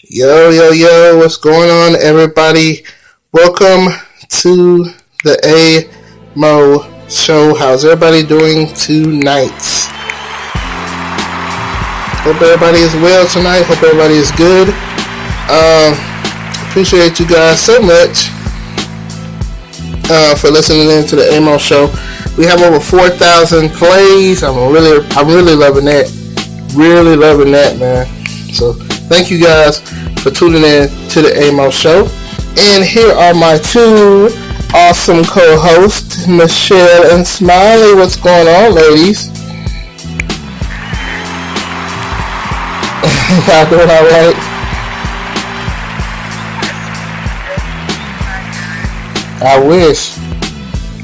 Yo, yo, yo, what's going on, everybody? Welcome to the Amoe show. How's everybody doing tonight? Hope everybody is well tonight. Hope everybody is good. Appreciate you guys so much for listening in to the Amoe show. We have over 4,000 plays. I'm really loving that. Really loving that, man. So thank you guys for tuning in to the Amoe show. And here are my two awesome co-hosts, Michelle and Smiley. What's going on, ladies? Y'all doing all right? I wish.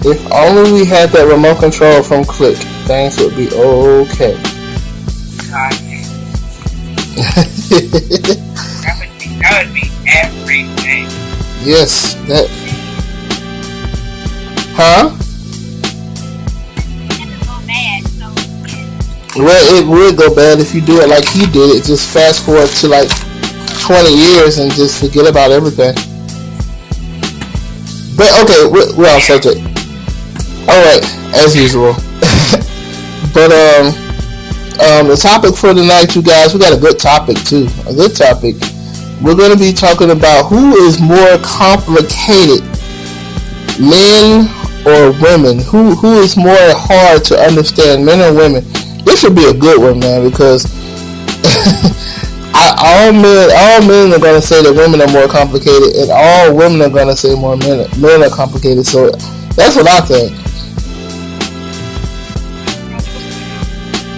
If only we had that remote control from Click, things would be okay. That would be everything. Yes, that. Huh? Well, it would go bad if you do it like he did it. Just fast forward to like 20 years and just forget about everything. But okay, we're off subject. Alright, as usual. But the topic for tonight, you guys, we got a good topic too. A good topic. We're going to be talking about who is more complicated, men or women. Who is more hard to understand, men or women? This should be a good one, man, because all men are going to say that women are more complicated, and all women are going to say more men are complicated. So that's what I think.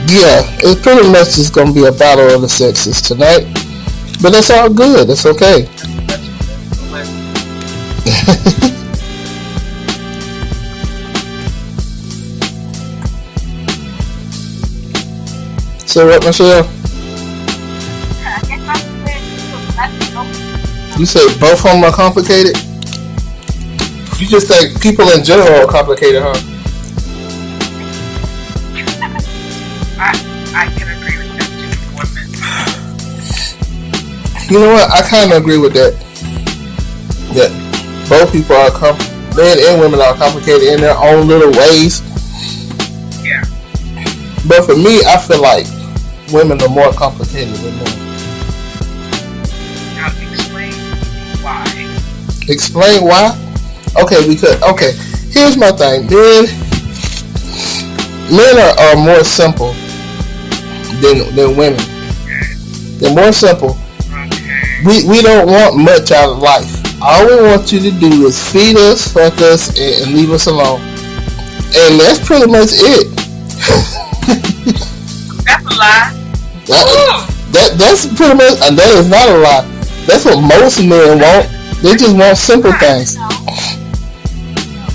Yeah, it's pretty much just going to be a battle of the sexes tonight. But it's all good. It's okay. So what, Michelle? You say both of them are complicated? You just think people in general are complicated, huh? I can agree with that too. Women. You know what? I kind of agree with that. That both people are men and women are complicated in their own little ways. Yeah. But for me, I feel like women are more complicated than men. Now explain why. Explain why? Okay, here's my thing. Men are more simple than women. They're more simple. We don't want much out of life. All we want you to do is feed us, fuck us, and leave us alone. And that's pretty much it. That's a lie. That's pretty much, and that is not a lie. That's what most men want. They just want simple things.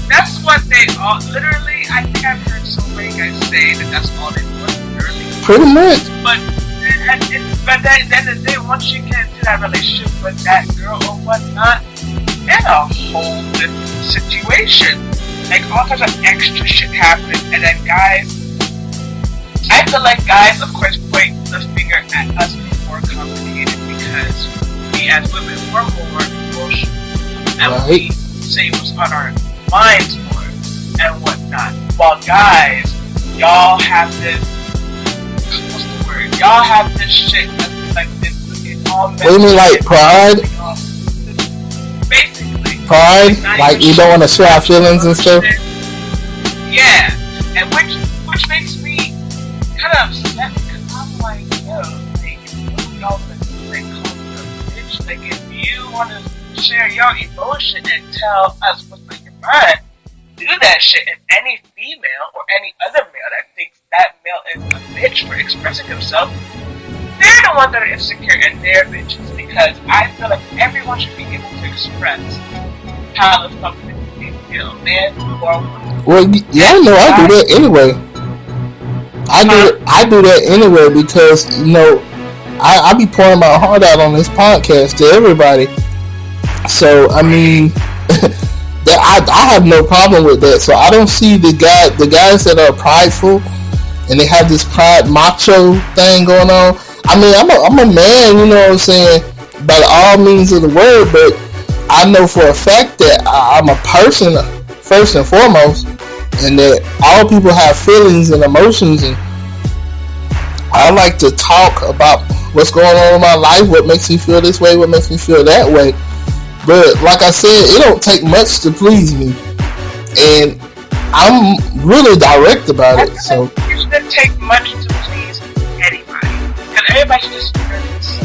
That's what they all, literally, I think I've heard so many guys say that that's all they want, literally. Pretty much. But then the day once you get into that relationship with that girl or whatnot, it's a whole different situation. Like all kinds of extra shit happens, and then guys, I feel like guys, of course, point the finger at us being more complicated because we as women were more emotional, and we say what's on our minds more and whatnot. While guys, y'all have this. What's the word? Y'all have this shit that's like this. What do you mean, like pride? Basically. Pride? Like you don't want to share our feelings and stuff? Yeah. And which makes me kind of upset because I'm like, yo, like, what are y'all gonna do? Like, call me a bitch? Like, if you want to share your emotion and tell us what's on your mind, do that shit. And any female or any other male that thinks that male is a bitch for expressing himself, they're the ones that are insecure and they're bitches, because I feel like everyone should be able to express how the fuck they feel, man or woman. Well, y'all know I do that anyway. I do that anyway because, you know, I be pouring my heart out on this podcast to everybody. So, I mean, I have no problem with that. So I don't see the guys that are prideful and they have this pride macho thing going on. I mean, I'm a man, you know what I'm saying? by all means of the word, but I know for a fact that I'm a person first and foremost, and that all people have feelings and emotions, and I like to talk about what's going on in my life, what makes me feel this way, what makes me feel that way. But like I said, it don't take much to please me, and I'm really direct about it. So it shouldn't take much to please anybody, and everybody should just figure this.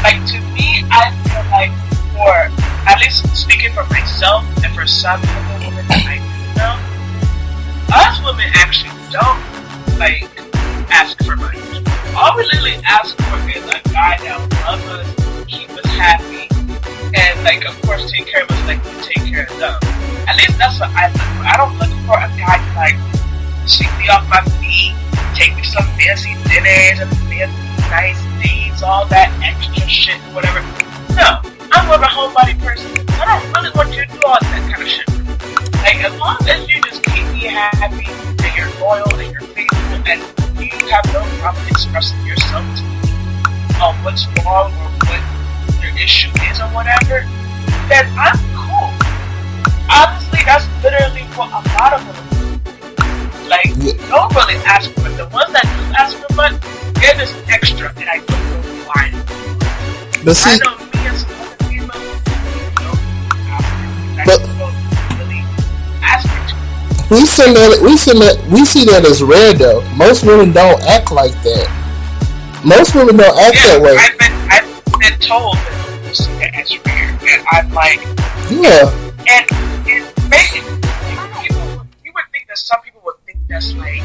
Like, to me, I feel like, for at least speaking for myself and for some of the women that I do know, us women actually don't like ask for much. All we literally ask for is a guy that will love us, keep us happy, and like, of course, take care of us like we take care of them. At least that's what I look for. I don't look for a guy to like sweep me off my feet, take me some fancy dinners and fancy nice dates, all that extra shit, whatever. No, I'm more of a homebody person. I don't really want you to do all that kind of shit. Like, as long as you just keep me happy, and you're loyal, and you're faithful, and you have no problem expressing yourself to me on what's wrong or what your issue is or whatever, then I'm cool. Honestly, that's literally what a lot of them do. Like, don't really ask for it. The ones that do ask for money, they're just extra, and I don't know why. but see, I know me as some other females, don't really ask for too much. we see that as rare though. Most women don't act like that. Most women don't act that way. I've been told that you see that as rare, and I'm like, Yeah. and maybe you would think that some people would think that's like,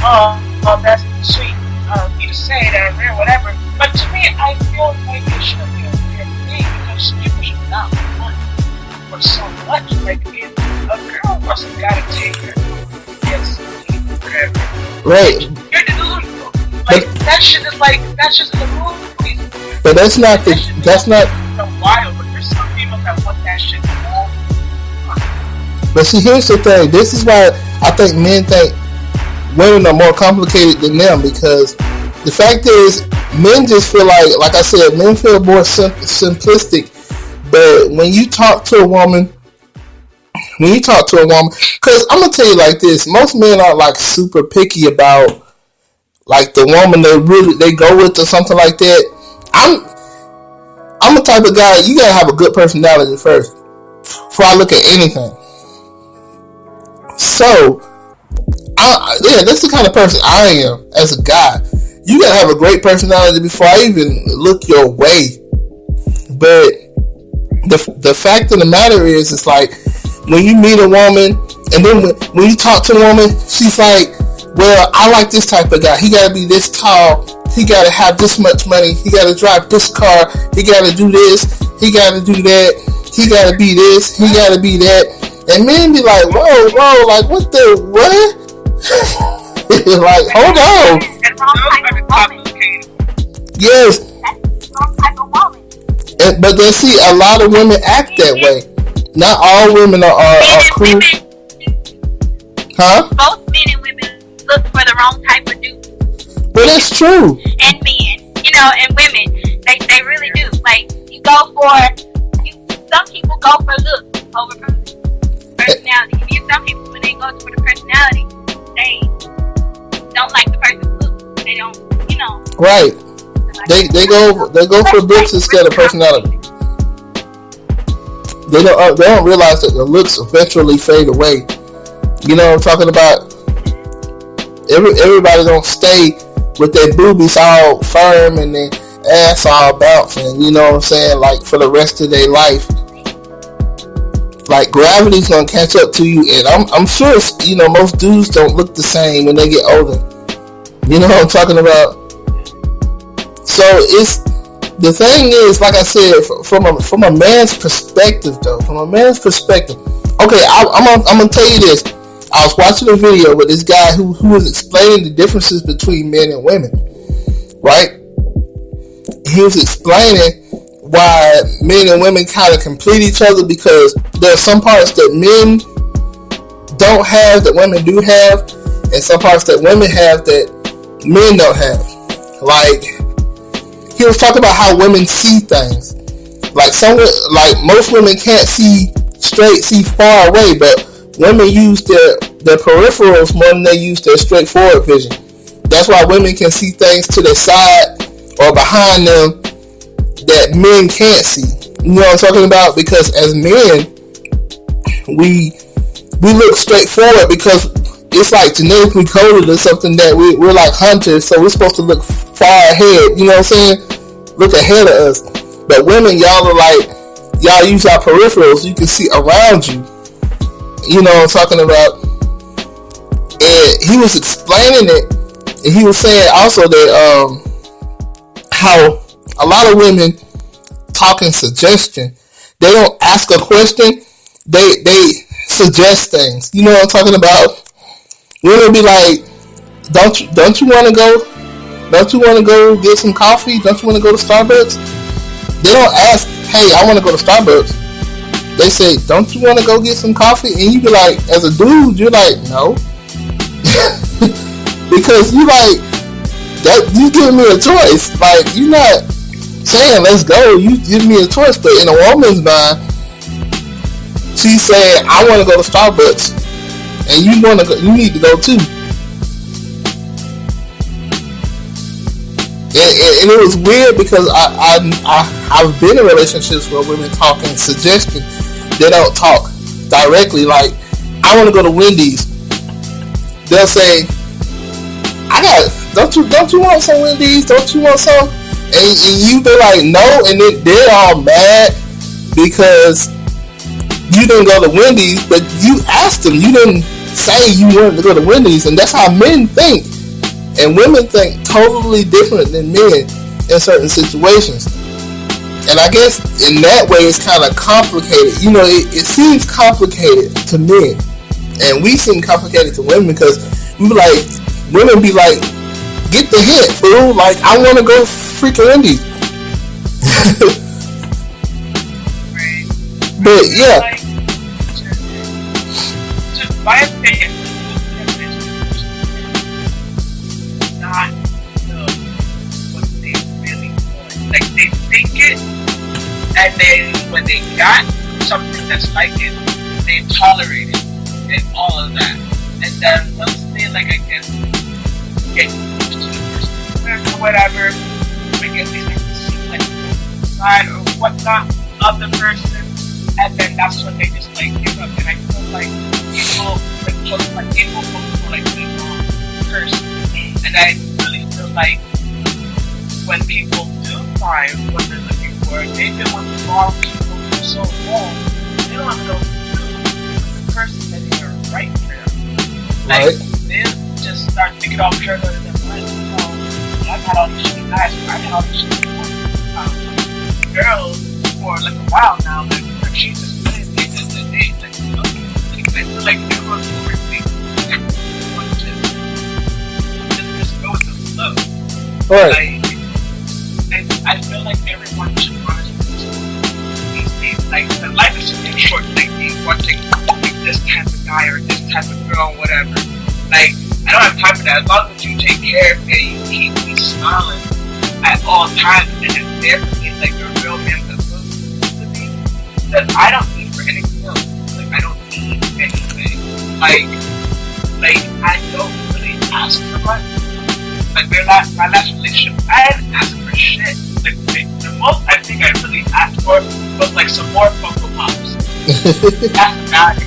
oh, that's sweet of me to say that or whatever. But to me, I feel like it should be a weird thing because people should not want for so much. Like, if a girl wants a guy to take her, yes, whatever. Right. You're delusional. Like, that shit is like, that's just a movie. But that's not Wild, but there's some people that want that shit all. But see, here's the thing. This is why I think men think women are more complicated than them, because the fact is, men just feel like I said, men feel more simplistic. But when you talk to a woman, because I'm gonna tell you like this, most men are like super picky about like the woman they go with or something like that. I'm the type of guy, you gotta have a good personality first before I look at anything. So, that's the kind of person I am as a guy. You gotta have a great personality before I even look your way. But the fact of the matter is, it's like when you meet a woman, and then when you talk to a woman, she's like, well, I like this type of guy. He gotta be this tall. He gotta have this much money. He gotta drive this car. He gotta do this. He gotta do that. He gotta be this. He gotta be that. And men be like, whoa, like what the what? Like, hold on. That's the wrong type of woman. Yes. That's the wrong type of woman. But then see, a lot of women act that way. Not all women are cool. Huh? Both men and women look for the wrong type of dude. Well, that's true. And men, and women, they really do. Like, some people go for looks over personality. And some people, when they go for the personality, they don't like the person's looks. They don't, Right. They go for looks instead of personality. They don't realize that the looks eventually fade away. You know what I'm talking about? Everybody don't stay with their boobies all firm and their ass all bouncing, you know what I'm saying, like for the rest of their life. Like, gravity's gonna catch up to you, and I'm sure most dudes don't look the same when they get older. You know what I'm talking about? So the thing is, like I said, from a man's perspective though, okay, I'm gonna tell you this. I was watching a video with this guy who was explaining the differences between men and women, right? He was explaining why men and women kind of complete each other, because there are some parts that men don't have that women do have, and some parts that women have that men don't have. Like, he was talking about how women see things. Like most women can't see straight, see far away, but women use their peripherals more than they use their straightforward vision. That's why women can see things to their side or behind them that men can't see. You know what I'm talking about? Because as men, we look straight forward because it's like genetically coded or something that we're like hunters, so we're supposed to look far ahead. You know what I'm saying? Look ahead of us. But women, y'all are like, y'all use our peripherals. You can see around you. You know what I'm talking about? And he was explaining it, and he was saying also that how a lot of women talk in suggestion. They don't ask a question. They suggest things. You know what I'm talking about? Women be like, don't you want to go? Don't you want to go get some coffee? Don't you want to go to Starbucks? They don't ask, hey, I want to go to Starbucks. They say, don't you want to go get some coffee? And you be like, as a dude, you're like, no. Because you like, that you give me a choice. Like, you're not saying, let's go. You give me a choice. But in a woman's mind, she's saying, I want to go to Starbucks. And you want to go, you need to go too. And it was weird because I've been in relationships where women talk in suggestion. They don't talk directly. Like, I want to go to Wendy's. They'll say, don't you want some Wendy's? Don't you want some? And you be like, no, and then they're all mad because you didn't go to Wendy's, but you asked them. You didn't say you wanted to go to Wendy's, and that's how men think. And women think totally different than men in certain situations. And I guess in that way it's kind of complicated. You know, it seems complicated to men. And we seem complicated to women because women be like, get the hint, fool. Like, I want to go freaking Wendy's. But yeah. My opinion, not know what they really want. Like, they think it, and then when they got something that's like it, they tolerate it and all of that. And then once they, like, I guess, get used to the person or whatever, we get these things to see, like, the side or whatnot of the person, and then that's when they just, like, give up. And I feel like people go for, like, people person. And I really feel like when people do find what they're looking for, they've been with the wrong people for so long, they don't know the person that is right for them. Like, they'll just start thinking all paranoid in their mind. Oh, I've had all these shitty guys, I've had all these shitty girls for like a while now, like she's just playing things at the day. Like, okay, I feel like everyone's overthinking. Everyone just go with the flow. Right. Like, I feel like everyone should honestly these days. Like, the life is too short. Like, wanting like this type of guy or this type of girl, whatever. Like, I don't have time for that. As long as you take care of me, you keep me smiling at all times, and it's there for me, like a real man that's supposed to be. That I don't need for anything else. Like, I don't need anything. Like I don't really ask for much. Like, my last relationship, I didn't ask for shit. Like, the most I think I really asked for was like some more Funko Pops. That's about it.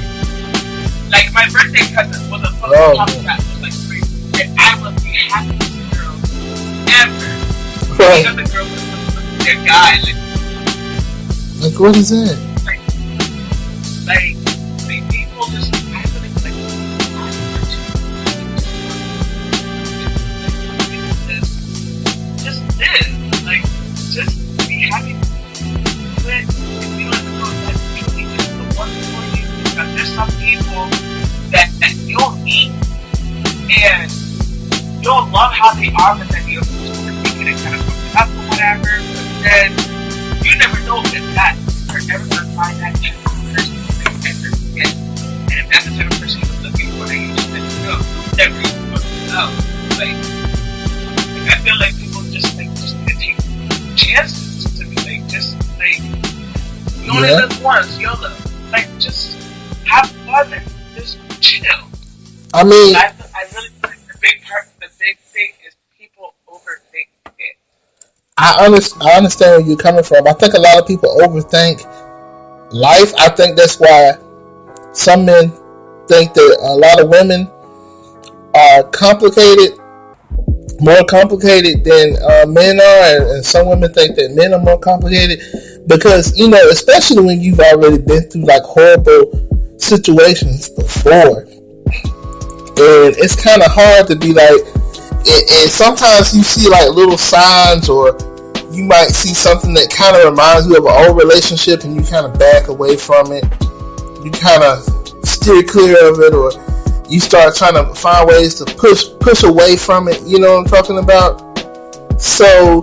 Like, my birthday present was a Funko Pop that was like free, and I was the happiest girl ever. Right. The other girl was their guy. Like, what is that? Like people just, I really feel like just live. Like, just be happy with, if you let them know that truly is the one for you. Because there's some people that you'll meet and you'll love how they are, but then you'll thinking it kind of fucked up or whatever. But then you never know if that you're ever gonna find that type of person that you ever get. And if that's the type of person you're looking for, then you just never know. You never even fucking know. Like, I feel like people just need to take only live once, YOLO. Like, just have fun and just chill. I mean, I really think the big thing is people overthink it. I understand where you're coming from. I think a lot of people overthink life. I think that's why some men think that a lot of women are complicated, more complicated than men are, and some women think that men are more complicated because, you know, especially when you've already been through like horrible situations before, and it's kind of hard to be like, and sometimes you see like little signs, or you might see something that kind of reminds you of an old relationship, and you kind of back away from it, you kind of steer clear of it, or you start trying to find ways to push away from it. You know what I'm talking about? So,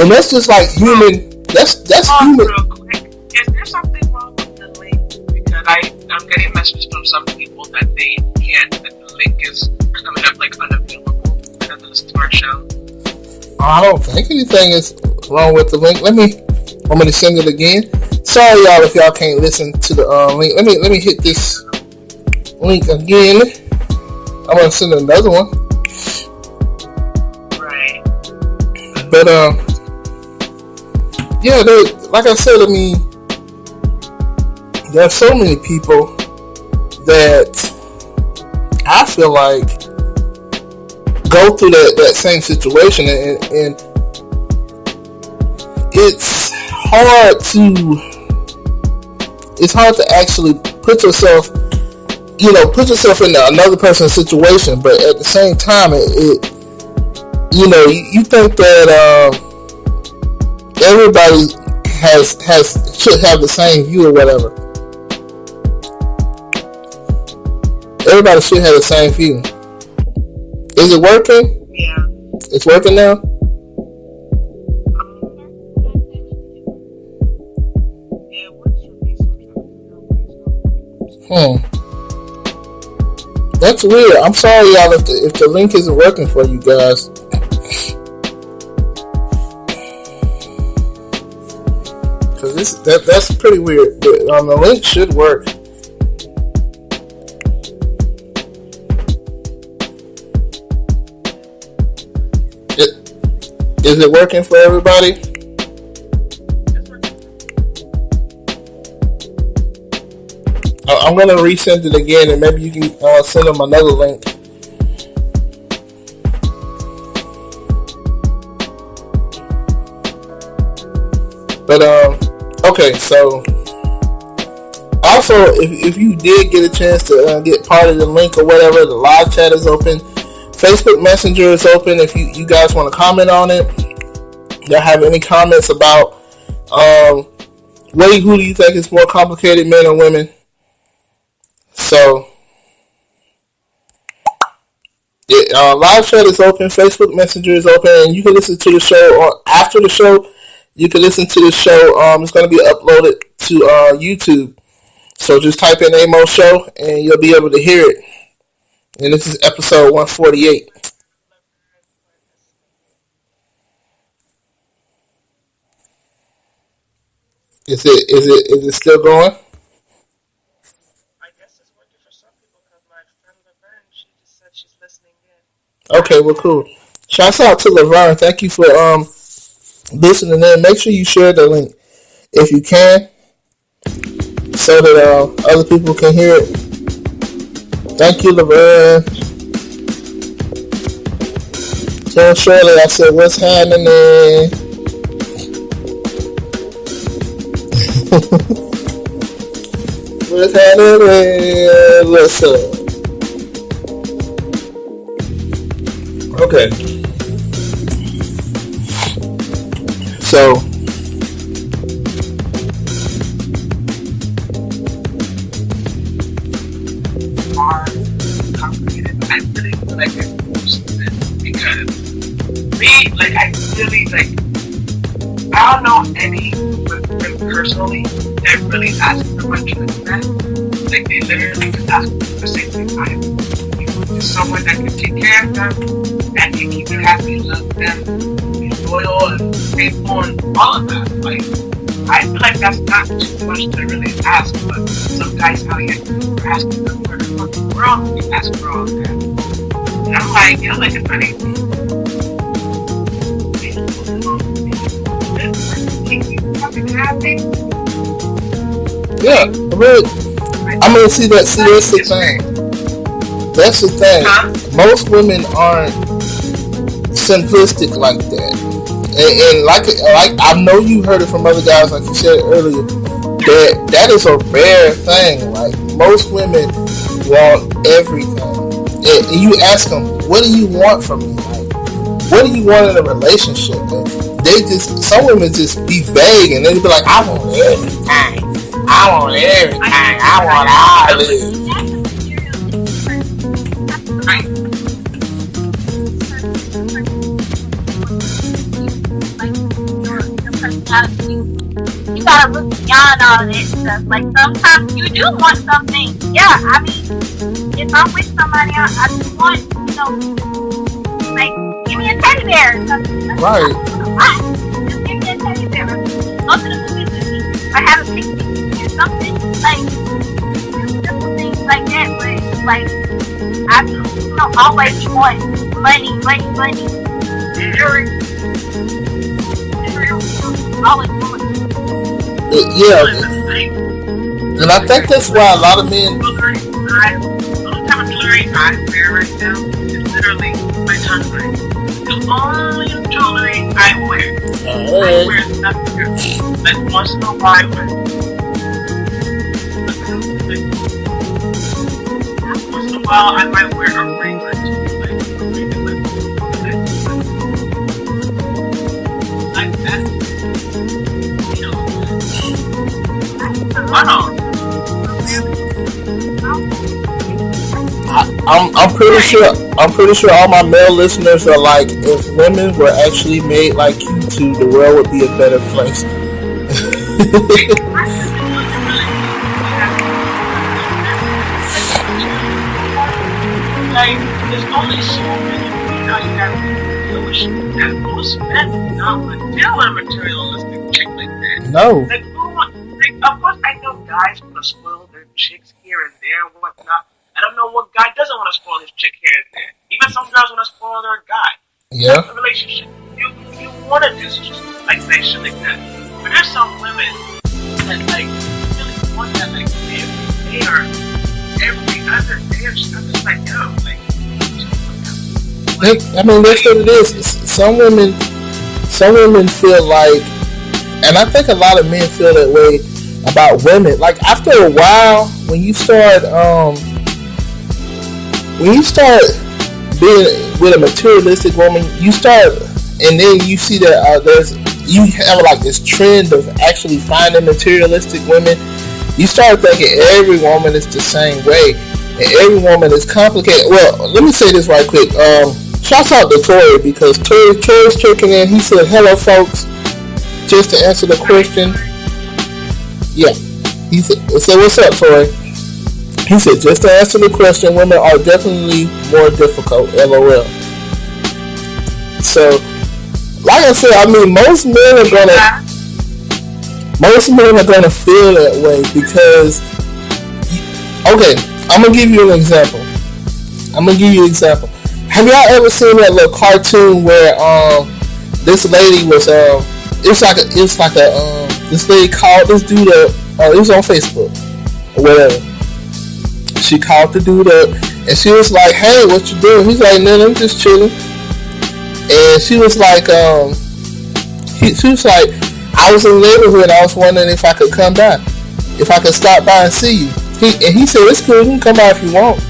and that's just like human. That's human. Real quick, is there something wrong with the link? Because I'm getting messages from some people that they can't. That the link is coming up like unavailable because of the Star show. I don't think anything is wrong with the link. Want me to send it again? Sorry, y'all, if y'all can't listen to the link. Let me hit this link again. I'm gonna send another one. Right. But yeah, like I said, I mean, there are so many people that I feel like go through that same situation, and it's hard to actually put yourself in another person's situation, but at the same time, you think that everybody should have the same view or whatever. Everybody should have the same view. Is it working? Yeah. It's working now? Yeah, it works for me, so That's weird. I'm sorry, y'all, if the link isn't working for you guys. Because that's pretty weird. But the link should work. Is it working for everybody? I'm going to resend it again, and maybe you can send them another link. But, okay, so also, if you did get a chance to get part of the link or whatever, the live chat is open. Facebook Messenger is open if you guys want to comment on it. Y'all have any comments about who do you think is more complicated, men or women? So, live chat is open, Facebook Messenger is open, and you can listen to the show, or after the show, you can listen to the show. It's going to be uploaded to YouTube. So just type in Amoe Show, and you'll be able to hear it. And this is episode 148. Is it still going? I guess it's working for some people because my friend Laverne, she just said she's listening in. Okay, well, cool. Shouts out to Laverne. Thank you for listening in. Make sure you share the link if you can, so that other people can hear it. Thank you, Laverne. Tell Shirley I said, what's happening? What's happening? What's up? Okay. So, are complicated. I really feel like it's bullshit because me, like, I really, like, I don't know any women personally that really ask for much like that. Like, they literally just ask for the same thing I do. Just someone that can take care of them, that can keep them happy, love them, be loyal and faithful, and all of that. Like, I feel like that's not too much to really ask, but some guys out here are asking them where the fucking world you ask for all that. And I'm like, yo, like if anything, you fucking happy? Yeah, see that's the thing. That's the thing. Huh? Most women aren't simplistic like that. And like I know you heard it from other guys, like you said earlier, that is a rare thing. Like most women want everything, and you ask them, "What do you want from me? Like, what do you want in a relationship?" And some women just be vague, and they be like, "I want everything. I want everything. I want all this." You gotta look beyond all that stuff. Like sometimes you do want something. Yeah, I mean, if I'm with somebody, I just want, like, give me a teddy bear or something. Right. Just give me a teddy bear. Go to the movies with me. Or have a picnic or something. Like, just simple things like that. But like, I don't always want money. Always want. Yeah, and I think that's why a lot of men. The only type of jewelry I wear right now is literally my tongue ring. The only jewelry I wear. I wear nothing else. Like once in a while, I might wear a ring or two. Like that. I'm pretty sure all my male listeners are like, if women were actually made like you two, the world would be a better place. Like, there's only so many you have to do with, and most men do not want to deal with a materialistic chick like that. No. Like, of course, I know guys want to spoil their chicks here and there and whatnot. I don't know what guy doesn't want to spoil his chick here and there. Even some girls want to spoil their guy. Yeah. That's a relationship. You want to do like that shit like that. But there's some women that like really want that like every day or every other day. I'm just like, yo, like. I mean, that's what it is. Some women feel like, and I think a lot of men feel that way about women. Like after a while, when you start being with a materialistic woman, and then you see that you have like this trend of actually finding materialistic women. You start thinking every woman is the same way, and every woman is complicated. Well, let me say this right quick. Shout out to Tori, because Tori's checking in. He said, "Hello, folks." Just to answer the question, yeah. He said, "What's up, Tori?" He said, "Just to answer the question, women are definitely more difficult." LOL. So, like I said, I mean, most men are gonna feel that way because. Okay, I'm gonna give you an example. Have y'all ever seen that little cartoon where this lady was this lady called this dude up. It was on Facebook or whatever. She called the dude up and she was like, "Hey, what you doing?" He's like, "Man, I'm just chilling." And she was like, she was like, "I was in the neighborhood. I was wondering if I could come by, if I could stop by and see you." He said, "It's cool. You can come by if you want."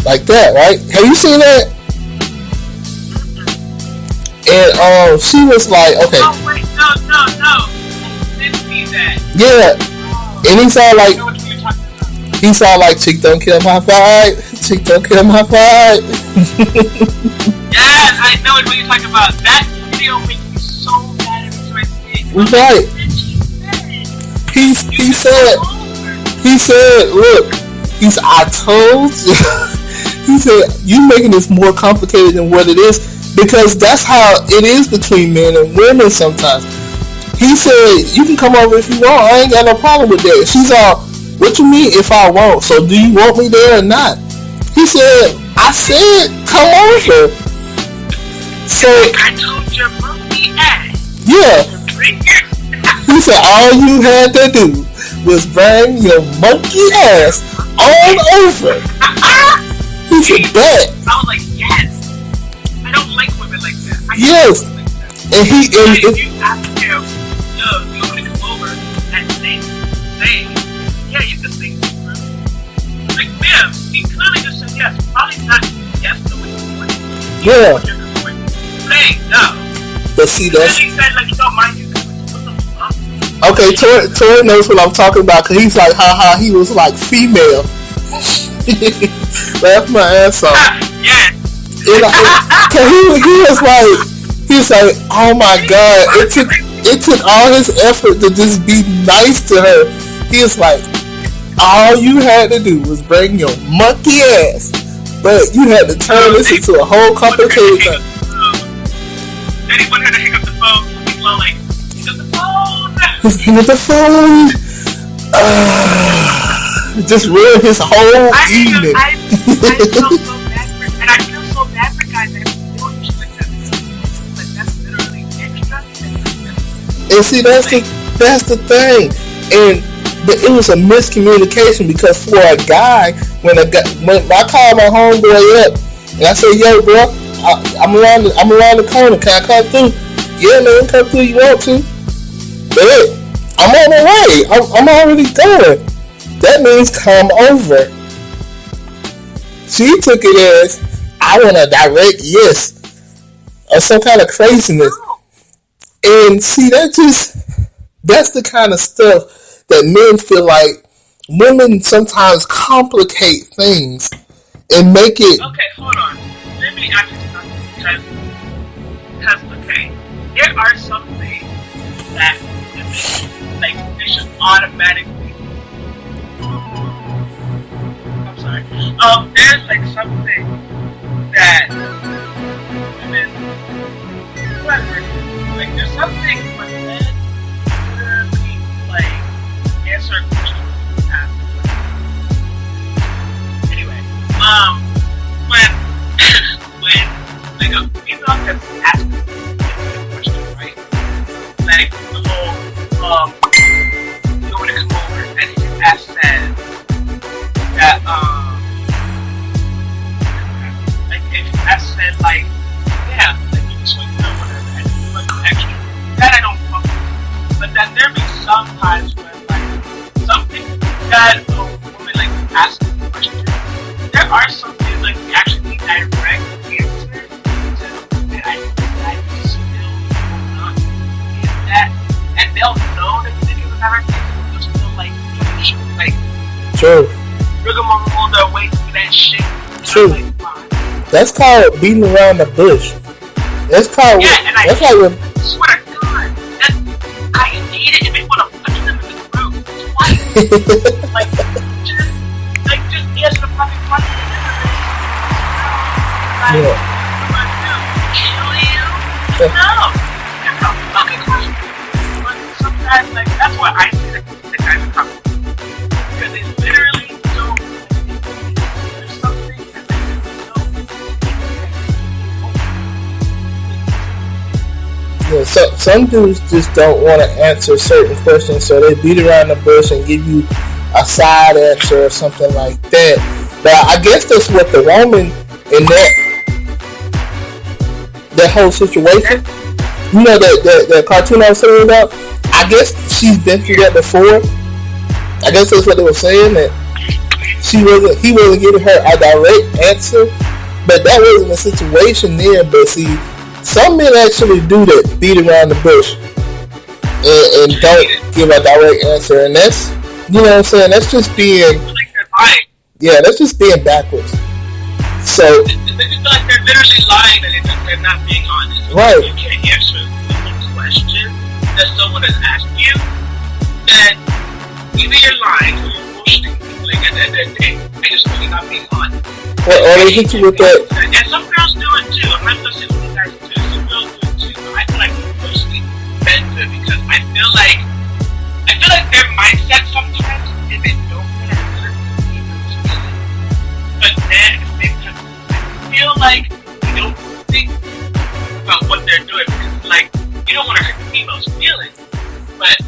Like that, right? Have you seen that? And she was like, "Okay." Oh wait, no. I didn't see that. Yeah, and he saw like. He sound like "Chick don't kill my vibe, chick don't kill my vibe." Yes, I know what you're talking about. That video makes me so mad every time I see it. Right. He said, "Look," he said, "I told you." He said, "You making this more complicated than what it is," because that's how it is between men and women sometimes. He said, you can come over if you want. I ain't got no problem with that. She's all, what you mean if I won't? So do you want me there or not? He said, I said come over. So I told your monkey ass. Yeah. He said all you had to do was bring your monkey ass on over. He said that. I was like, yes. I don't like women like that. Yes. Like that. And he if you ask him, yo, you want me to come over and say, yeah, you can say bro. Like, ma'am, he clearly just said yes. Probably not yes the way you want. Yeah. Say no. But see, that's. He said, like, you don't mind you. Okay, Tori knows what I'm talking about because he's like, haha, he was like female. Laugh my ass off. Yeah. He was like, oh my god, it took all his effort to just be nice to her. He was like, all you had to do was bring your monkey ass, but you had to turn this into a whole complicated thing. Then he wanted her to hang up the phone. He's like, hang up the phone. Hang up the phone. Just ruined his whole evening. I feel so bad for, and I feel so bad for guys that do shit like that. Like that's literally extra. And see, that's the thing, and it was a miscommunication because for a guy, when I called my homeboy up and I said, "Yo, bro, I'm around the corner. Can I come through?" Yeah, man, come through. You want to? But I'm on the way. I'm already going. That means come over. She took it as I want a direct yes or some kind of craziness. And see, that's the kind of stuff that men feel like women sometimes complicate things and make it. Okay, hold on. Let me ask you something because okay, there are some things that like they should automatically. I'm sorry. There's like something that women, whatever. Like there's something when men literally like answer a question after. Anyway, when like a female gets asked a question, right? Like the whole you want to come over and his ass said that like if his ass said like yeah, like you can swing or whatever and you want extra. That I don't fuck with. But that there be some times when like something that a woman like asks a question, there are some things like we actually need direct answers to, and I still will not get that. And they'll know that they give a direct answer, but they'll still like True. rigmarole their way through that shit. True. That's called beating around the bush. That's called. Yeah, and that's like when. I swear to God, I hate it if they want to punch them in the throat. Like, just answer the fucking question. Like, Yeah. what do? Kill you? No. That's a fucking question. But sometimes, like, that's why I see the guys are coming. Because they literally don't. There's something that they don't. Yeah, so some dudes just don't want to answer certain questions, so they beat around the bush and give you a side answer or something like that. But I guess that's what the woman in that whole situation, you know, that cartoon I was telling you about, I guess she's been through that before. I guess that's what they were saying, that he wasn't giving her a direct answer, but that wasn't the situation there. But see, some men actually do that, beat around the bush and don't give a direct answer, and that's, you know what I'm saying, that's just being, yeah, that's just being backwards. So they just feel like they're literally lying and they're not being honest. Right. If you can't answer the question that someone has asked you, then either you're lying or you're bullshitting. Like at the end of the day, I just really not being honest. or they hit you with that. And some girls do it too. I'm not gonna say all the guys do. Some girls do it too. But I feel like mostly men do it because I feel like their mindset sometimes is they don't want to hurt the female's feelings, but then at the same time, I feel like they don't think about what they're doing because like you don't want to hurt the female's feelings, but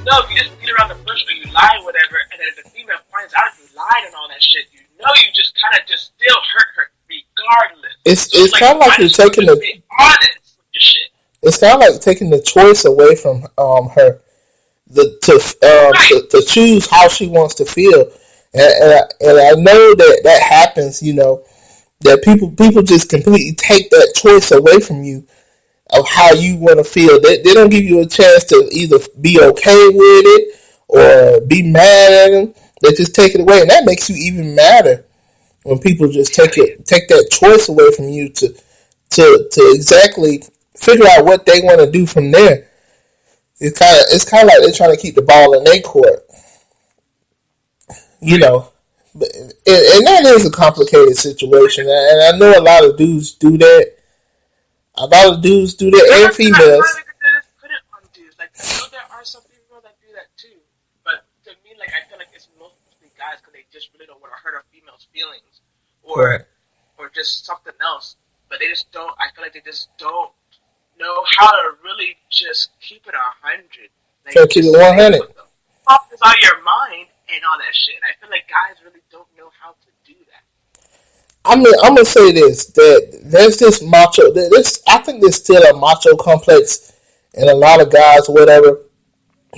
no, if you just beat around the bush or you lie, whatever, and then the female finds out you lied and all that shit, you know you just kind of just still hurt her regardless. It's kind of like you're taking the be honest with your shit. It's kind of like taking the choice away from her, to choose how she wants to feel, and I know that happens. You know that people just completely take that choice away from you of how you want to feel. They don't give you a chance to either be okay with it or be mad at them. They just take it away, and that makes you even madder when people just take that choice away from you to exactly figure out what they want to do from there. It's kind of like they're trying to keep the ball in their court, you know. And that is a complicated situation, and I know a lot of dudes do that. A lot of dudes do that, and females. Put it on dudes. Like, I know there are some people that do that too, but to me, like, I feel like it's mostly guys because they just really don't want to hurt a female's feelings, or just something else. But they just don't. I feel like they just don't know how to really just keep it 100. Like, so keep it 100. What is on your mind and all that shit. I feel like guys really don't know how to do that. I mean, I'm gonna say this: that there's this macho. I think there's still a macho complex in a lot of guys, or whatever.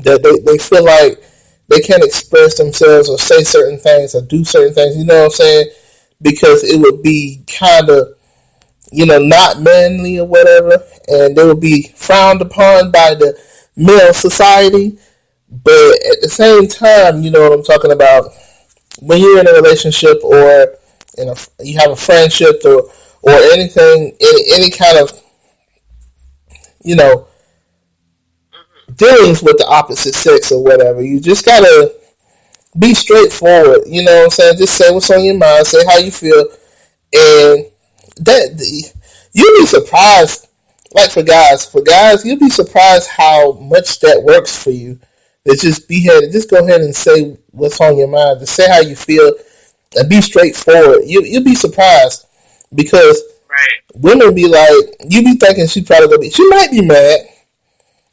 That they feel like they can't express themselves or say certain things or do certain things. You know what I'm saying? Because it would be kind of, not manly or whatever, and they would be frowned upon by the male society. But at the same time, you know what I'm talking about. When you're in a relationship or you have a friendship or anything, any kind of, dealings with the opposite sex or whatever, you just gotta be straightforward. You know what I'm saying? Just say what's on your mind, say how you feel, and you'll be surprised. Like for guys, you'll be surprised how much that works for you. Just go ahead and say what's on your mind. Just say how you feel and be straightforward. You'll be surprised because women be like, you be thinking she might be mad,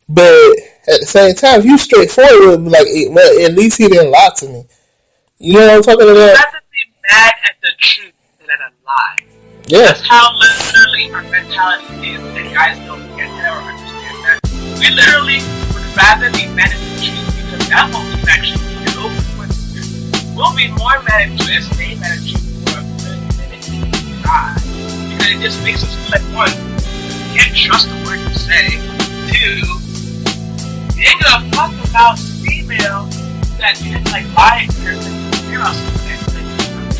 but at the same time, if you straightforward, you'll be like, well, at least he didn't lie to me. You know what I'm talking about? You'd rather be mad at the truth than at a lie. Yeah. That's how literally our mentality is, and guys don't get that or understand that. We literally would rather be mad at the truth because that's what we can actually do. We'll be more mad at you and stay mad at you for a good minute inside. Because it just makes us feel like, one, you can't trust the word you say. Two, you ain't gonna fuck about the female that you didn't like lie to her because you're also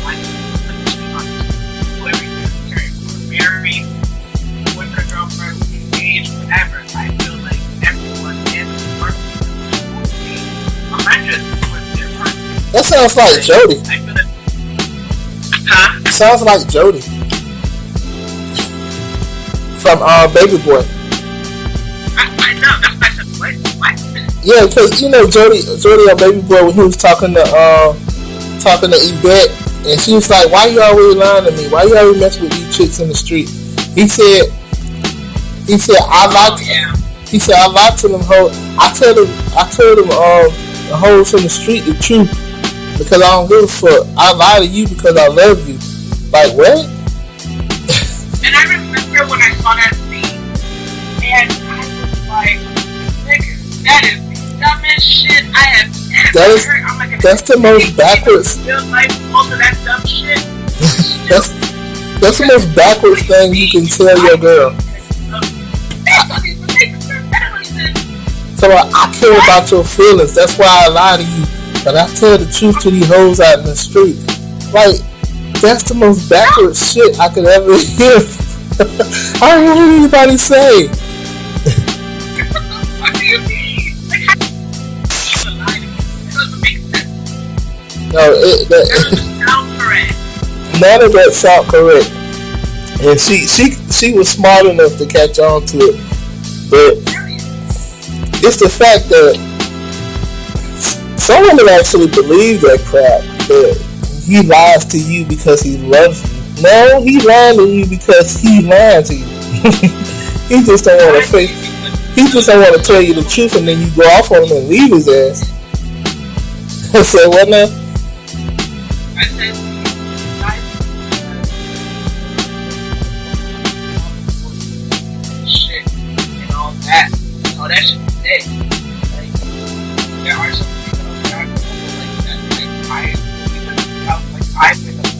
like lying to whoever you're caring for, married, boyfriend, girlfriend, engaged, whatever. I feel like everyone is working to be 100 with their person. That sounds like Jody. I feel like, huh? Sounds like Jody from Baby Boy. I know, that's why I said, what? Yeah, because Jody on Baby Boy, when he was talking to Yvette, and she was like, "Why you always lying to me? Why you always mess with these chicks in the street?" He said, "I lied to them." He said, "I lied to them hoes. I told them the hoes in the street the truth because I don't give a fuck. I lie to you because I love you." Like what? And I remember when I saw that scene, and I was like, "Nigga, that is the dumbest shit I have ever heard." I'm like, that's the most backwards. Like most of that dumb shit. That's the most backwards thing you can tell your girl. So I care about your feelings. That's why I lie to you. But I tell the truth to these hoes out in the street. Like, that's the most backwards shit I could ever hear. I don't hear anybody say. What do you mean? Like, how you can lie to me? It doesn't make sense. No, it doesn't sound correct. None of that sound correct. And she was smart enough to catch on to it. But it's the fact that some women actually believe that crap, that he lies to you because he loves you. No, he lying to you because he lying to you. He just don't want to face. He just don't want to tell you the truth, and then you go off on him and leave his ass. I said, what now? I said, shit and all that shit is dead. Like, there are some people that are like that. Like, I pick up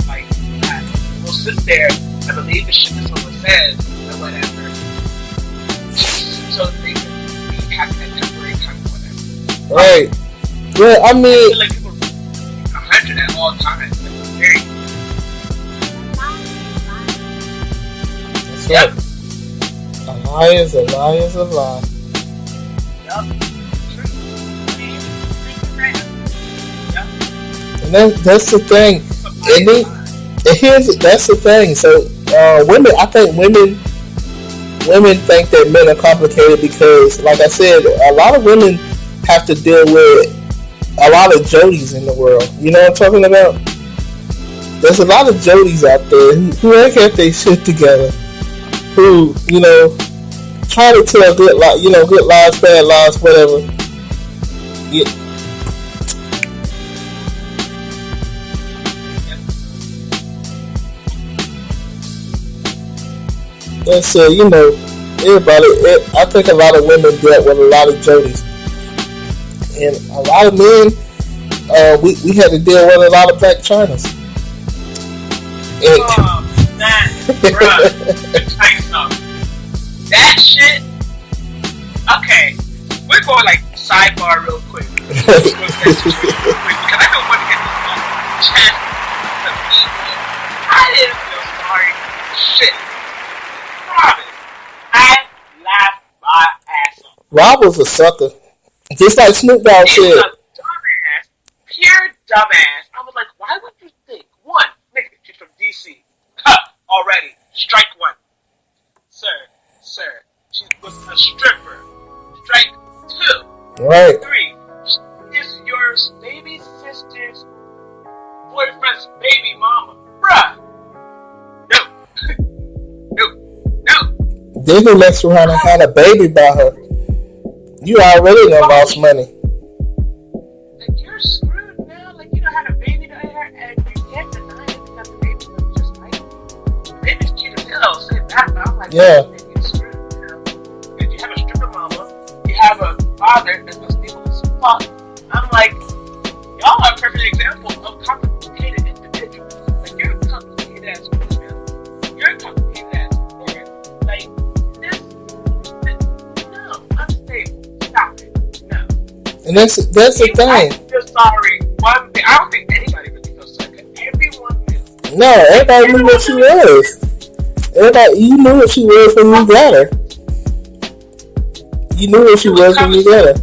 like that. We'll sit there and believe the shit that someone says or whatever, so they can be having that temporary kind of whatever. Right. Well, I mean, I feel like people 100 at all times. Like, very. That's right. A lie is a lie is a lie. Yup. True. Yup. And that's the thing. That's the thing. So women, I think women think that men are complicated because, like I said, a lot of women have to deal with a lot of Jodies in the world. You know what I'm talking about? There's a lot of Jodies out there who ain't got their shit together, who, you know, try to tell good lies, bad lies, whatever. Yeah. And so, you know, I think a lot of women dealt with a lot of Jodies. And a lot of men, we had to deal with a lot of black Chinas. Man, bruh, tell you something. That shit. Okay, we're going like sidebar real quick. Because I don't want to get this off my chest to people. I didn't feel sorry. Shit. Robin, I laughed my ass off. Rob was a sucker. Just like Snoop Dogg said. He's a dumbass. Pure dumbass. I was like, why would you think? One, nigga, she's from DC. Already. Strike one. Sir, she was a stripper. Strike two. Right. Three, she is your baby sister's boyfriend's baby mama. Bruh. No. Then he messed around and had a baby by her. You already done lost money. Like, you're screwed now. Like, you don't have a baby to her, and you can't deny it because the baby was just like, the baby's cute as hell. Say that, but I'm like, yeah. You're screwed now. If you have a stripper mama, you have a father that's stable as fuck. I'm like, y'all are a perfect example of complicated individuals. Like, you're a complicated ass female. You're a complicated ass nigga. Like, this, no, unstable. Stop it. No. And that's the thing. I feel sorry. One thing, I don't think anybody really feels sorry because everyone knew. No, everybody knew what she was. You knew what she was when you got her. You knew what she was when you got her.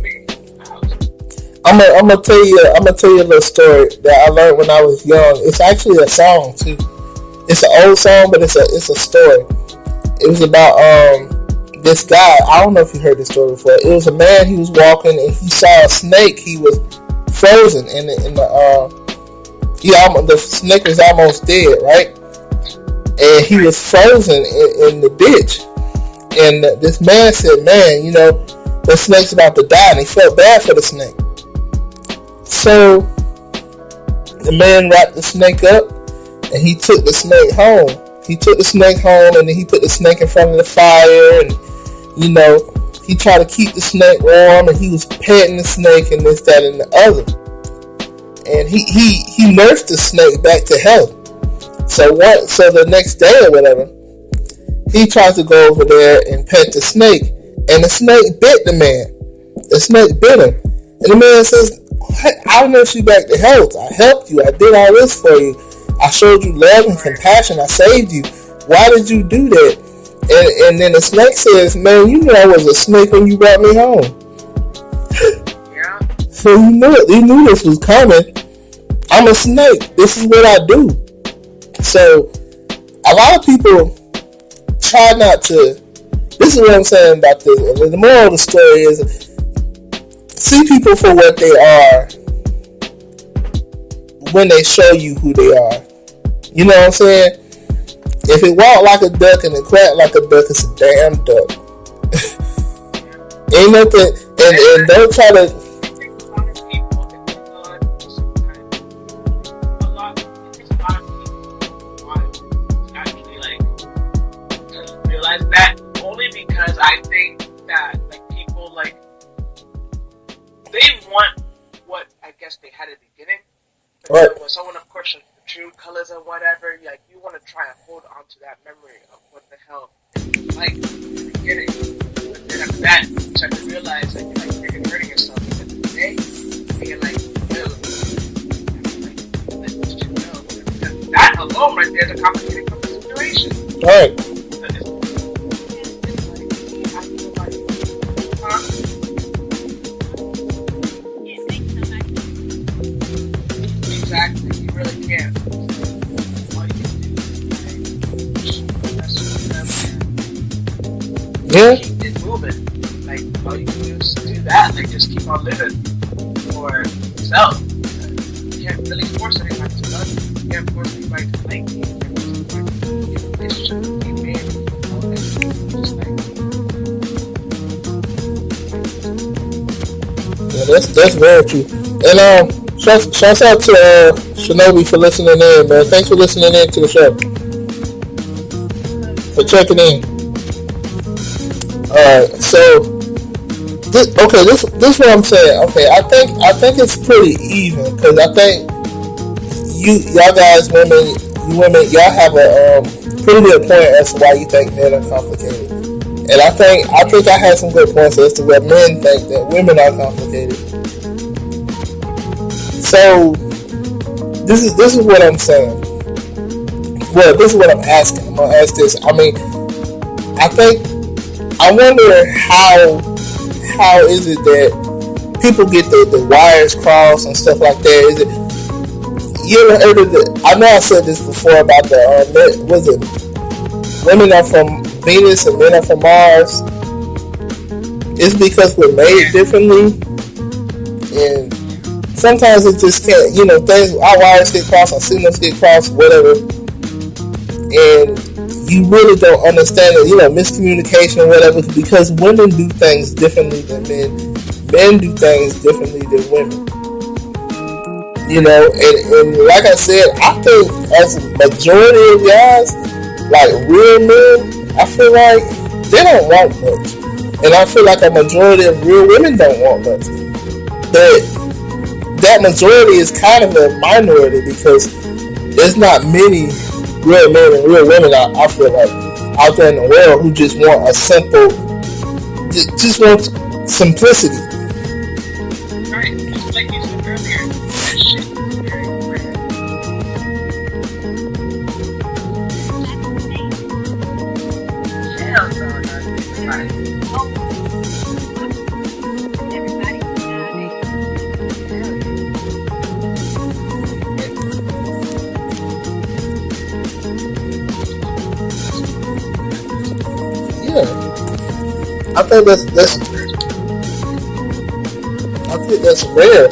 I'm gonna tell you a little story that I learned when I was young. It's actually a song too. It's an old song, but it's a story. It was about this guy. I don't know if you heard this story before. It was a man. He was walking and he saw a snake. He was frozen the snake was almost dead, right? And he was frozen in the ditch. And this man said, "Man, you know, the snake's about to die," and he felt bad for the snake. So the man wrapped the snake up and he took the snake home. And then he put the snake in front of the fire, and you know, he tried to keep the snake warm, and he was petting the snake and this, that, and the other. And he nursed the snake back to health. So the next day or whatever, he tries to go over there and pet the snake, and the snake bit the man. The snake bit him, and the man says, "I nursed you back to health. I helped you. I did all this for you. I showed you love and compassion. I saved you. Why did you do that?" And then the snake says, "Man, you knew I was a snake when you brought me home." Yeah. So you knew this was coming. I'm a snake. This is what I do. So a lot of people try not to. This is what I'm saying about this. The moral of the story is, see people for what they are when they show you who they are. You know what I'm saying? If it walk like a duck and it quack like a duck, it's a damn duck. Ain't nothing, and don't try to. That only because I think that like people like they want what I guess they had at the beginning. Right. When someone of course shows the true colors or whatever, like you want to try and hold on to that memory of what the hell like in the beginning. But then after that you start to realize that you're like freaking hurting yourself because of the day and you're like, dude, like let this shit go. Because that alone right there is a complicated situation. Right. Exactly, you really can't. All you can do is Yeah. keep it moving. Like all you can do is do that. Like just keep on living for yourself. You can't really force anybody to love you. You can't force anybody to like you. You can't force anybody to get a relationship with you, man. Just like Yeah, that's very true. And shouts out to Shinobi for listening in, man. Thanks for listening in to the show. For checking in. Alright, so this is what I'm saying. Okay, I think it's pretty even because I think y'all guys, women, y'all have a pretty good point as to why you think men are complicated. And I think I had some good points as to what men think that women are complicated. So this is what I'm saying. Well, this is what I'm asking. I'm gonna ask this. I mean, I wonder how is it that people get the wires crossed and stuff like that? Is it, you ever heard of the? I know I said this before about the was it women are from Venus and men are from Mars? It's because we're made differently, and sometimes it just can't. You know, things our wires get crossed, our signals get crossed, whatever, and you really don't understand it. You know, miscommunication or whatever, because women do things differently than men. Men do things differently than women. You know, and like I said, I think as a majority of guys, like real men, I feel like they don't want much. And I feel like a majority of real women don't want much. But that majority is kind of a minority because there's not many real men and real women, I feel like, out there in the world who just want a simple, just want simplicity. right, just like you said earlier, that shit is very rare. Hell no, no, right. Everybody Yeah, I think that's rare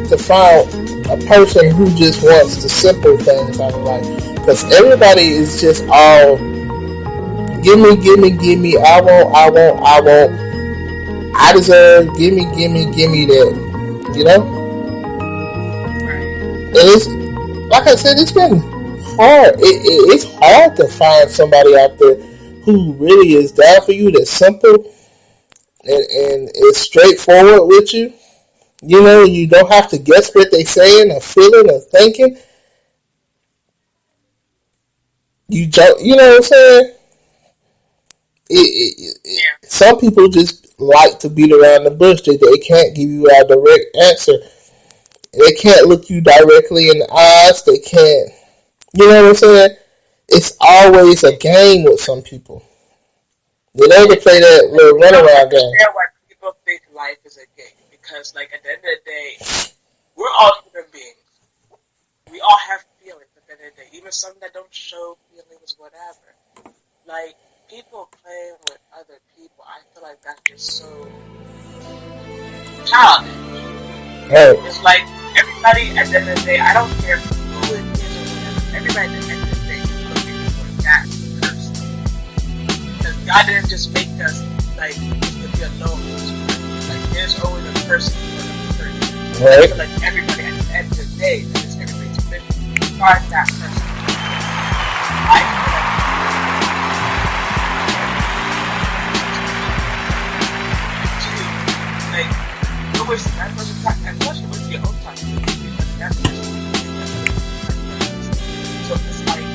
to find a person who just wants the simple things out of life. Because everybody is just all give me, I want, I deserve, give me that, you know? Right. And it's, like I said, it's been hard. It's hard to find somebody out there who really is down for you, that's simple and is straightforward with you. You know, you don't have to guess what they saying or feeling or thinking. You don't, you know what I'm saying? Yeah. Some people just like to beat around the bush. They can't give you a direct answer. They can't look you directly in the eyes. They can't, you know what I'm saying? It's always a game with some people. They never play that little runaround game. I understand why people think life is a game because, like, at the end of the day, we're all human beings. We all have feelings at the end of the day, even some that don't show feelings, whatever. Like, people playing with other people, I feel like that's just so childish. Right. It's like everybody at the end of the day, I don't care who it is or whatever, everybody at the end of the day is looking for that person. Because God didn't just make us like just to be alone. Like there's always a person for the person. Right. I feel like everybody at the end of the day, it's everybody's mission to find that person. I feel like you're wasting that person's time, and plus you're wasting your own time. So it's like,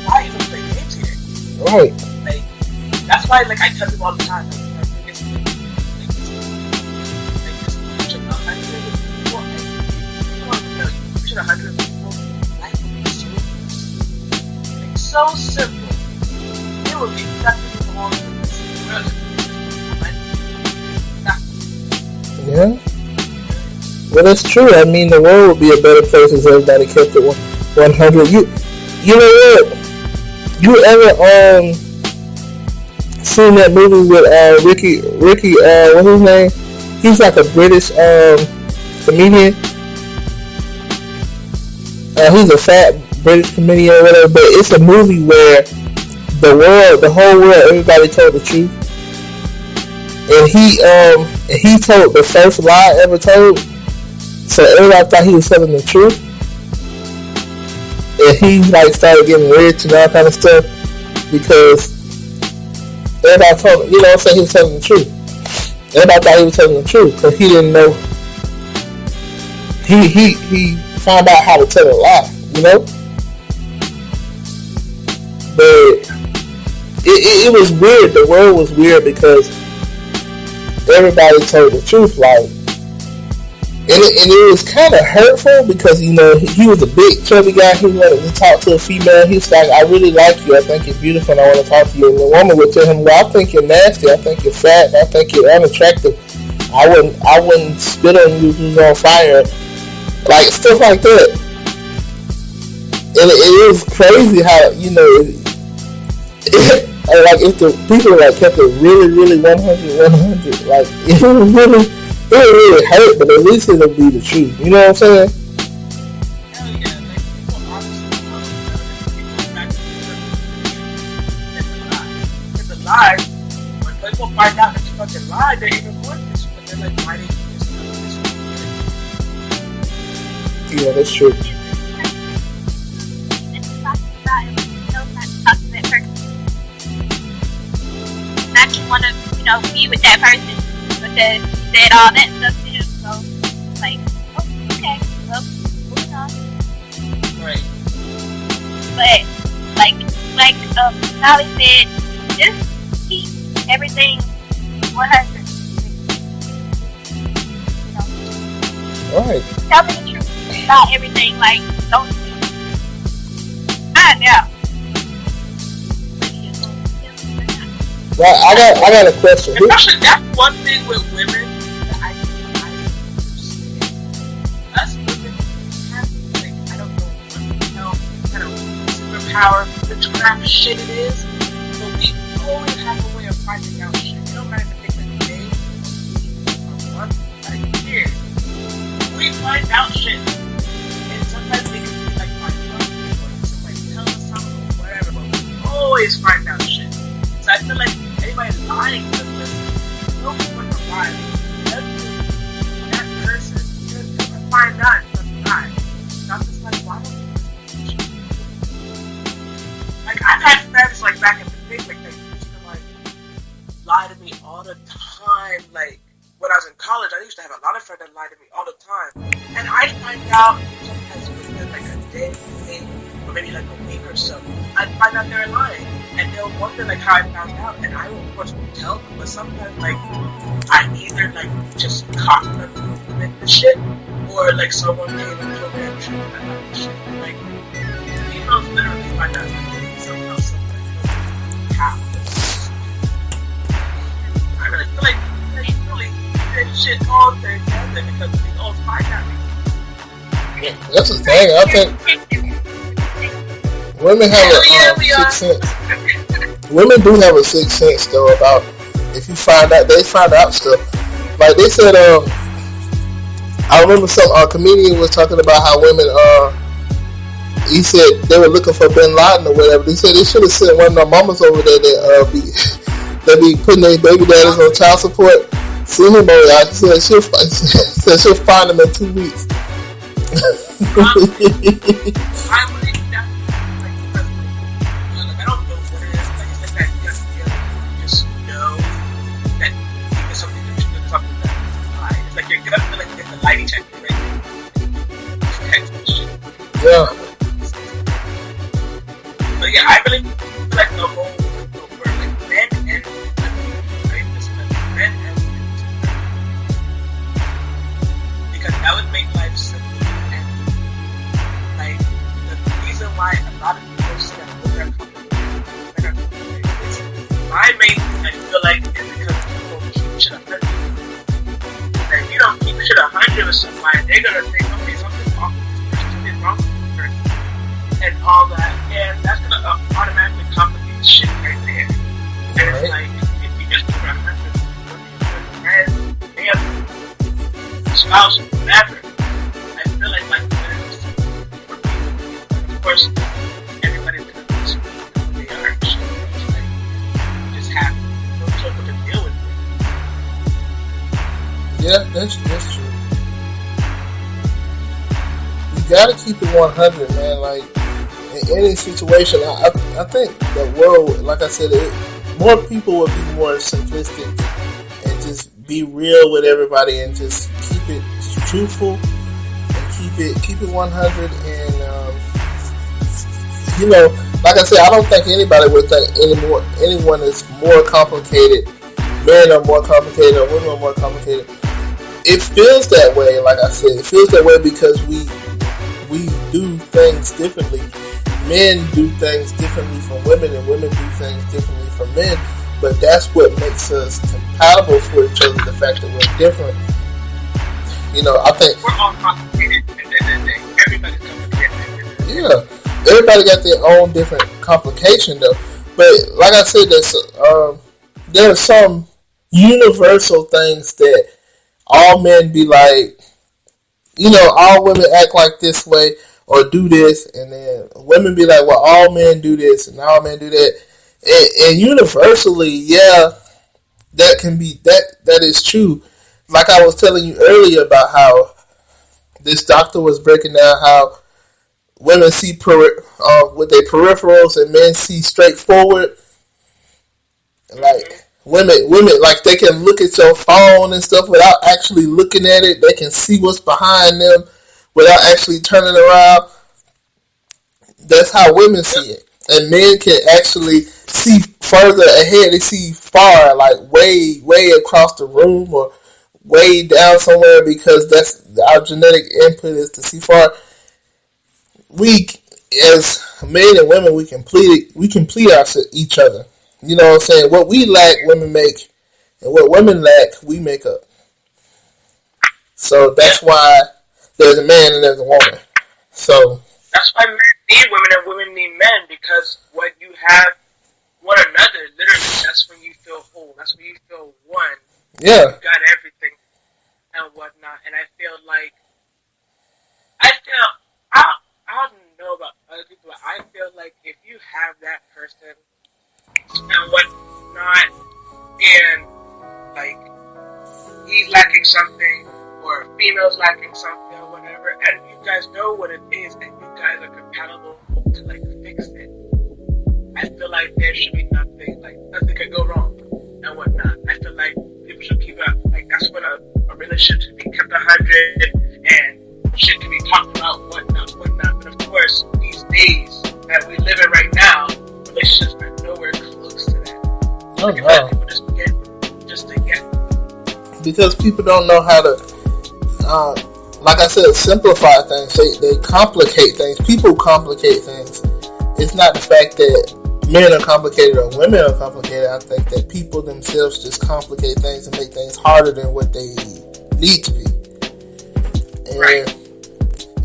why even play games here? Right. Like, that's why, like, I tell people all the time, like, my biggest thing, like, just reaching 100 people, like, people don't even know, reaching 100 people, life would be so easy. Like, so simple. It would be nothing wrong with this world. Yeah. Well, that's true. I mean, the world would be a better place if everybody kept it 100. You know what? You ever seen that movie with Ricky? What's his name? He's like a British comedian. He's a fat British comedian or whatever. But it's a movie where the whole world, everybody told the truth. And he told the first lie ever told, so everybody thought he was telling the truth. And he like started getting rich and all kind of stuff because everybody told him, you know what I'm saying, he was telling the truth. Everybody thought he was telling the truth because he didn't know. He found out how to tell a lie, you know. But it was weird. The world was weird because everybody told the truth, like, and it was kind of hurtful because, you know, he was a big chubby guy. He wanted to talk to a female. He was like, I really like you, I think you're beautiful, and I want to talk to you. And the woman would tell him, well, I think you're nasty, I think you're fat, and I think you're unattractive. I wouldn't spit on you if you was on fire, like stuff like that. And it was crazy how, you know, like if the people like kept it really, really 100, like it would really hurt, but at least it'll be the truth. You know what I'm saying? Hell yeah, like people honestly know that people back to it's a lie. When people find out that you fucking lied, they're even more pissed. But they're like, why did you just tell this? Yeah, that's true. Not you want to, you know, be with that person because you said all that stuff to him. So, like, oh, okay, well, moving on. Right. But, like Sally said, just keep everything 100. You know, Right. tell me the truth about everything. Like, don't find out. Well, I got a question. Especially that's one thing with women that I understand. Us women have like, I don't know what the hell kind of superpower, witchcraft shit it is, but we always have a way of finding out shit. It don't matter if it takes a day, a month, like years. We find out shit, and sometimes we can be like find out or somebody tell us something or whatever, but we always find out shit. So I feel like anybody lying to the person, no point of lying. That person, you're gonna find out it's a lie. So I'm just like, why don't you like, I've had friends like back in the day, like they used to like lie to me all the time. Like when I was in college, I used to have a lot of friends that lied to me all the time. And I find out sometimes within like a day, or maybe like a week or so, I find out they're lying. And they'll wonder like how I found out, and I of course will tell them, but sometimes like I either like just caught them doing the shit, or like someone came and told me and showed me about the shit. Like females literally find out somehow, how. I really feel like they really did shit all day together because we all find out. Yeah, that's the thing. I think women have a sixth sense. Women do have a sixth sense though about if you find out, they find out stuff. Like they said, I remember some comedian was talking about how women. He said they were looking for Bin Laden or whatever. He said they should have sent one of their mamas over there that be that be putting their baby daddies on child support. See him over there. He said she'll find him in 2 weeks. I believe that, like, I don't know what it is. Like, that just know that there's something that it's like your gut feel like it's a lighting check, right? Yeah. But yeah, I really feel like the whole word, like men and women, men and women, because that would make life simple. And like the reason why a lot of people say that women are complicated, my main thing I feel like is because people keep shit 100. Like if you don't keep shit 100 with somebody, they're gonna think, okay, something's wrong with this person, and all that, and that's gonna automatically complicate shit right there. And it's like, if you just put 100 with friends, family, spouse, whatever, I feel like there's for people. Of course, everybody's gonna be who they are. So it's like, you just have no trouble to deal with it. Yeah, that's true. You gotta keep it 100, man. Like, in any situation, I think the world, like I said, more people would be more simplistic and just be real with everybody and just keep it truthful and keep it 100. And like I said, I don't think anybody would think anyone is more complicated. Men are more complicated or women are more complicated. It feels that way. Like I said, it feels that way because we do things differently. Men do things differently from women, and women do things differently from men. But that's what makes us compatible for each other. The fact that we're different. I think we're all complicated. Everybody's complicated. Yeah, everybody got their own different complication, though. But like I said, there are some universal things that all men be like. All women act like this way or do this, and then women be like, well, all men do this and all men do that. And universally, yeah, that is true. Like I was telling you earlier about how this doctor was breaking down how women see with their peripherals and men see straightforward. Like women, like they can look at your phone and stuff without actually looking at it. They can see what's behind them without actually turning around. That's how women see it. And men can actually see further ahead. They see far, like way across the room or way down somewhere, because that's our genetic input is to see far. We, as men and women, we complete each other. You know what I'm saying? What we lack, women make, and what women lack, we make up. So that's why there's a man and there's a woman. So that's why men need women and women need men, because when you have one another, literally, that's when you feel whole. That's when you feel one. Yeah. You got everything and whatnot. And I feel I don't know about other people, but I feel like if you have that person and whatnot, and like he's lacking something or a female's lacking something or whatever, and you guys know what it is and you guys are compatible to like fix it, I feel like there should be nothing could go wrong and whatnot. I feel like people should keep up. Like that's when a relationship should be kept 100 and shit can be talked about, whatnot. But of course, these days that we live in right now, relationships are nowhere close to that. Oh, like, wow. People just to get. Because people don't know how to, like I said, simplify things. They complicate things. People complicate things. It's not the fact that men are complicated or women are complicated. I think that people themselves just complicate things and make things harder than what they need to be. And right.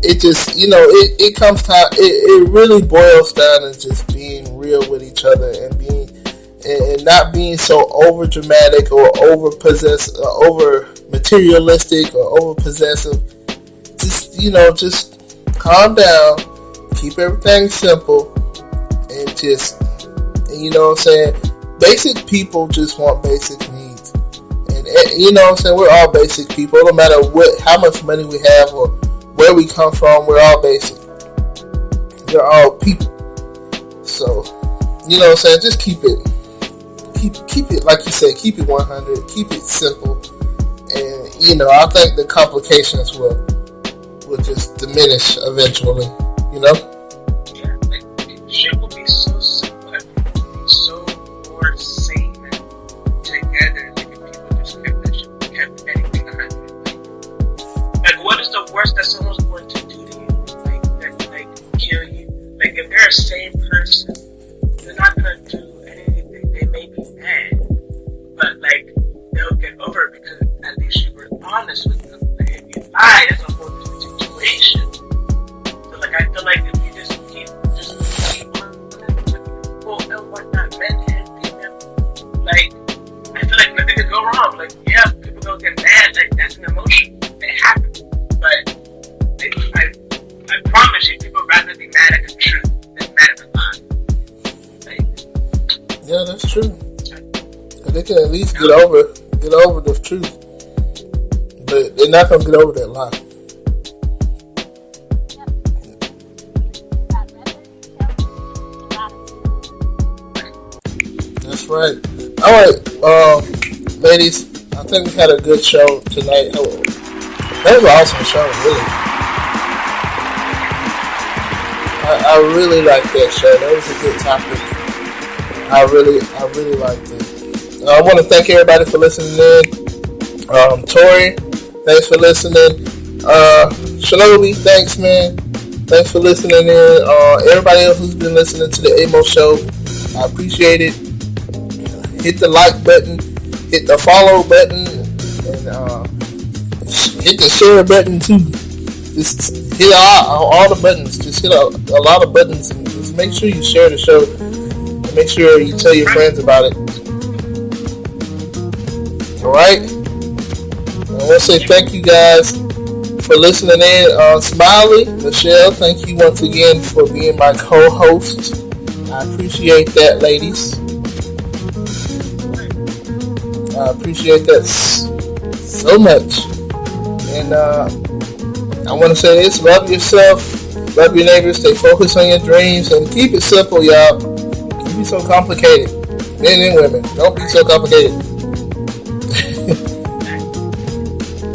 It just, it comes time. It really boils down to just being real with each other and not being so over dramatic or over possessed, over materialistic or over possessive. Just calm down, keep everything simple, and you know what I'm saying? Basic people just want basic needs. And you know what I'm saying? We're all basic people. No matter how much money we have or where we come from, we're all basic. We're all people. So, you know what I'm saying? Just keep it, like you said, keep it 100, keep it simple. And, I think the complications will just diminish eventually, Yeah, shit will be so simple, everything will be so more sane together, if people just kept anything 100. Like, what is the worst that someone's going to do to you? That kill you? Like, if they're a sane person, they're not gonna do anything. They may be mad, but they'll get over it because at least you were honest with them. Like, if you lie, it's a whole different situation. So I feel like if you just keep honest with people and whatnot, men and female, I feel like nothing could go wrong. Yeah, people don't get mad. That's an emotion. It happens, but I promise you, people rather be mad at the truth than mad at the lie. Yeah, that's true. Cause they can at least get over the truth, but they're not gonna get over that lie. That's right. All right, ladies. I think we had a good show tonight. That was an awesome show, really. I really liked that show. That was a good topic. I really liked it. I want to thank everybody for listening in. Tori, thanks for listening. Shinobi, thanks, man. Thanks for listening in. Everybody else who's been listening to the Amoe show, I appreciate it. Hit the like button, hit the follow button, and hit the share button too. Just hit all the buttons. Just hit a lot of buttons, and just make sure you share the show. And make sure you tell your friends about it. Alright? I want to say thank you guys for listening in. Smiley, Michelle, thank you once again for being my co-host. I appreciate that, ladies. I appreciate that so much. And I want to say this: love yourself, love your neighbors, stay focused on your dreams, and keep it simple, y'all. Don't be so complicated. Men and women, don't be so complicated.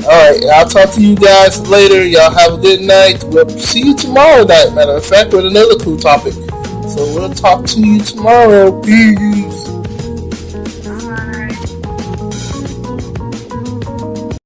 Alright, I'll talk to you guys later. Y'all have a good night. We'll see you tomorrow night, matter of fact, with another cool topic. So we'll talk to you tomorrow. Peace.